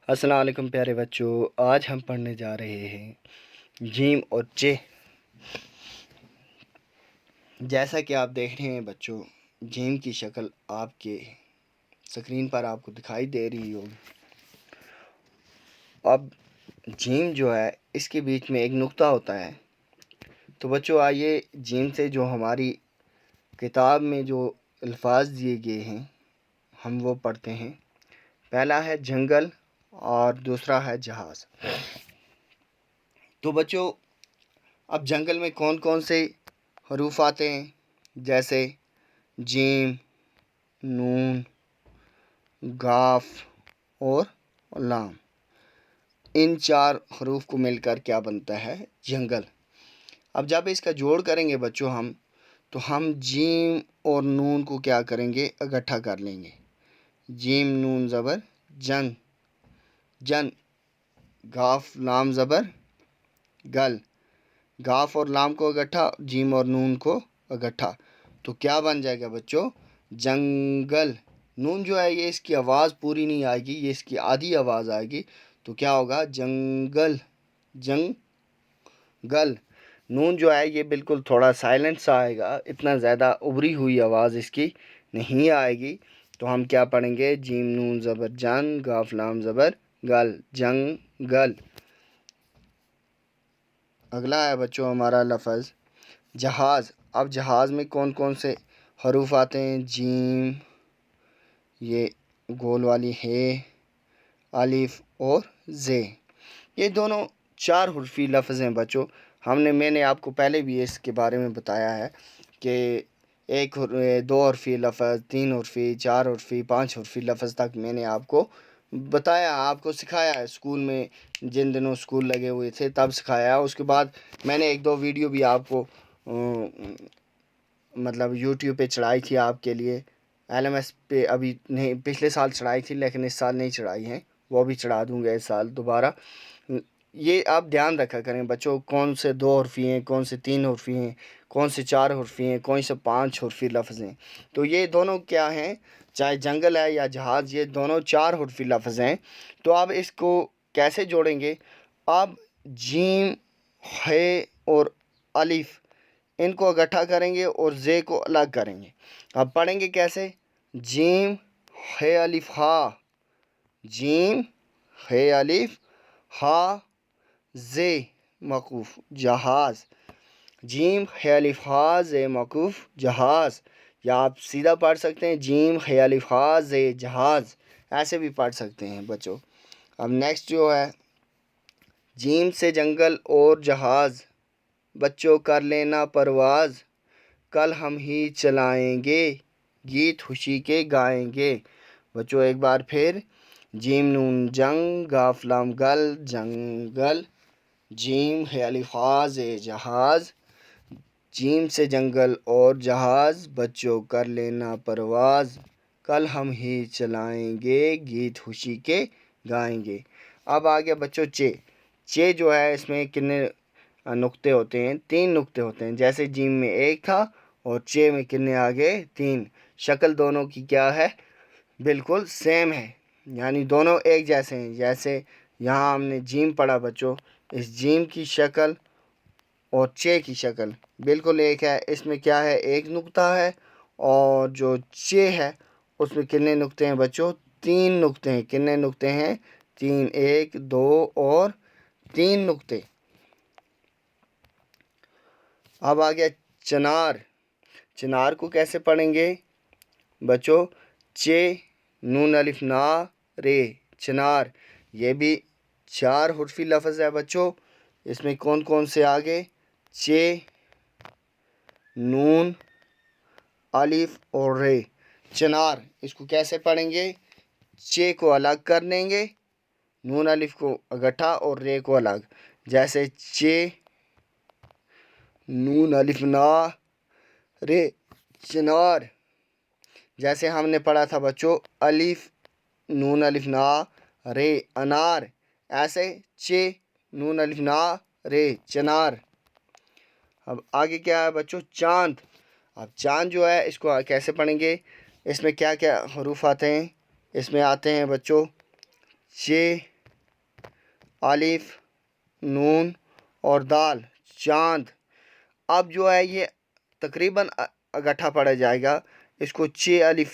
السلام علیکم پیارے بچوں، آج ہم پڑھنے جا رہے ہیں جیم اور چے۔ جیسا کہ آپ دیکھ رہے ہیں بچوں، جیم کی شکل آپ کے سکرین پر آپ کو دکھائی دے رہی ہوگی۔ اب جیم جو ہے اس کے بیچ میں ایک نقطہ ہوتا ہے۔ تو بچوں آئیے جیم سے جو ہماری کتاب میں جو الفاظ دیے گئے ہیں ہم وہ پڑھتے ہیں۔ پہلا ہے جنگل اور دوسرا ہے جہاز۔ تو بچوں اب جنگل میں کون کون سے حروف آتے ہیں؟ جیسے جیم، نون، قاف اور لام۔ ان چار حروف کو مل کر کیا بنتا ہے؟ جنگل۔ اب جب اس کا جوڑ کریں گے بچوں تو ہم جیم اور نون کو کیا کریں گے؟ اکٹھا کر لیں گے۔ جیم نون زبر جن، جن۔ قاف لام زبر گل، قاف اور لام کو اکٹھا، جیم اور نون کو اکٹھا، تو کیا بن جائے گا بچوں؟ جنگل۔ نون جو ہے یہ اس کی آواز پوری نہیں آئے گی، یہ اس کی آدھی آواز آئے گی، تو کیا ہوگا؟ جنگل، جنگل۔ نون جو ہے یہ بالکل تھوڑا سائلنٹ سا آئے گا، اتنا زیادہ ابری ہوئی آواز اس کی نہیں آئے گی۔ تو ہم کیا پڑھیں گے؟ جیم نون زبر جن، قاف لام زبر گل، جنگل۔ اگلا ہے بچوں ہمارا لفظ جہاز۔ اب جہاز میں کون کون سے حروف آتے ہیں؟ جیم، یہ گول والی ہے، الف اور زے۔ یہ دونوں چار حرفی لفظ ہیں بچوں۔ میں نے آپ کو پہلے بھی اس کے بارے میں بتایا ہے کہ دو حرفی لفظ، تین حرفی، چار حرفی، پانچ حرفی لفظ تک میں نے آپ کو بتایا، آپ کو سکھایا ہے اسکول میں، جن دنوں اسکول لگے ہوئے تھے تب سکھایا۔ اس کے بعد میں نے ایک دو ویڈیو بھی آپ کو یوٹیوب پہ چڑھائی تھی آپ کے لیے۔ LMS پہ ابھی نہیں، پچھلے سال چڑھائی تھی لیکن اس سال نہیں چڑھائی ہیں، وہ بھی چڑھا دوں گا اس سال دوبارہ۔ یہ آپ دھیان رکھا کریں بچوں، کون سے دو حرفی ہیں، کون سے تین حرفی ہیں، کون سے چار حرفی ہیں، کون سے پانچ حرفی لفظ ہیں۔ تو یہ دونوں کیا ہیں؟ چاہے جنگل ہے یا جہاز، یہ دونوں چار حرفی لفظ ہیں۔ تو آپ اس کو کیسے جوڑیں گے؟ آپ جیم، ہے اور الف ان کو اکٹھا کریں گے اور زے کو الگ کریں گے۔ اب پڑھیں گے کیسے؟ جیم ہے الف ہا، جیم ہے الف ہا زے موقوف جہاز، جیم ہے الف ہا زے موقوف جہاز۔ یا آپ سیدھا پڑھ سکتے ہیں جیم ہے الف ہا زے جہاز، ایسے بھی پڑھ سکتے ہیں بچوں۔ اب نیکسٹ جو ہے جیم سے جنگل اور جہاز، بچوں کر لینا پرواز، کل ہم ہی چلائیں گے، گیت خوشی کے گائیں گے۔ بچوں ایک بار پھر، جیم نون جنگ، قاف لام گل، جنگل، جیم ہے الف ہا زے جہاز، جیم سے جنگل اور جہاز، بچوں کر لینا پرواز، کل ہم ہی چلائیں گے، گیت خوشی کے گائیں گے۔ اب آ گیا بچوں چے۔ چے جو ہے اس میں کتنے نقطے ہوتے ہیں؟ تین نقطے ہوتے ہیں۔ جیسے جیم میں ایک تھا اور چے میں کتنے آگے؟ تین۔ شکل دونوں کی کیا ہے؟ بالکل سیم ہے، یعنی دونوں ایک جیسے ہیں۔ جیسے یہاں ہم نے جیم پڑھا بچوں، اس جیم کی شکل اور چے کی شکل بالکل ایک ہے۔ اس میں کیا ہے؟ ایک نقطہ ہے، اور جو چے ہے اس میں کتنے نقطے ہیں بچوں؟ تین نقطے ہیں۔ کتنے نقطے ہیں؟ تین، ایک، دو اور تین نقطے۔ اب آ گیا چنار۔ چنار کو کیسے پڑھیں گے بچوں؟ چے نون الف نا رے، چنار۔ یہ بھی چار حرفی لفظ ہے بچوں۔ اس میں کون کون سے آگے؟ چے، نون، الف اور رے، چنار۔ اس کو کیسے پڑھیں گے؟ چے کو الگ کر لیں گے، نون الف کو اکٹھا اور رے کو الگ۔ جیسے چے نون الف نا رے، چنار۔ جیسے ہم نے پڑھا تھا بچوں الف نون الف نا رے انار، ایسے چے نون الف نا رے چنار۔ اب آگے کیا ہے بچوں؟ چاند۔ اب چاند جو ہے اس کو کیسے پڑھیں گے؟ اس میں کیا کیا حروف آتے ہیں؟ اس میں آتے ہیں بچوں چے، الف نون اور دال چاند. اب جو ہے یہ تقریباً اکٹھا پڑھا جائے گا. اس کو چ الف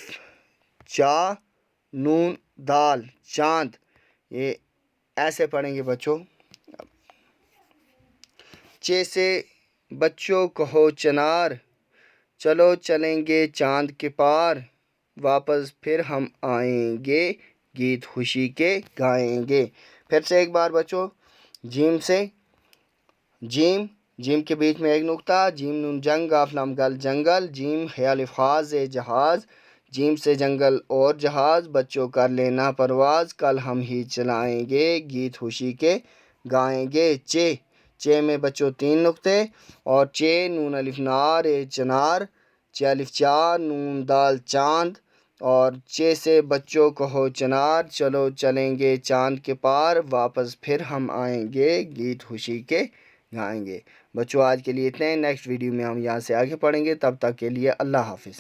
چا نون دال چاند یہ ایسے پڑھیں گے بچوں. چ سے بچوں کہو چنار چلو چلیں گے چاند کے پار واپس پھر ہم آئیں گے گیت خوشی کے گائیں گے. پھر سے ایک بار بچوں. جیم سے جیم کے بیچ میں ایک نقطہ. جیم نون جنگ آف لام گل جنگل. جیم خیال خاص جہاز. جیم سے جنگل اور جہاز بچوں کر لینا پرواز کل ہم ہی چلائیں گے گیت خوشی کے گائیں گے. چ میں بچوں 3 نقطے اور چ نون الف نار چنار. چ الف چا نون دال چاند اور چ سے بچوں کہو چنار چلو چلیں گے چاند کے پار واپس پھر ہم آئیں گے گیت خوشی کے گائیں گے. بچوں آج کے لیے اتنے. نیکسٹ ویڈیو میں ہم یہاں سے آگے پڑھیں گے. تب تک کے لیے اللہ حافظ.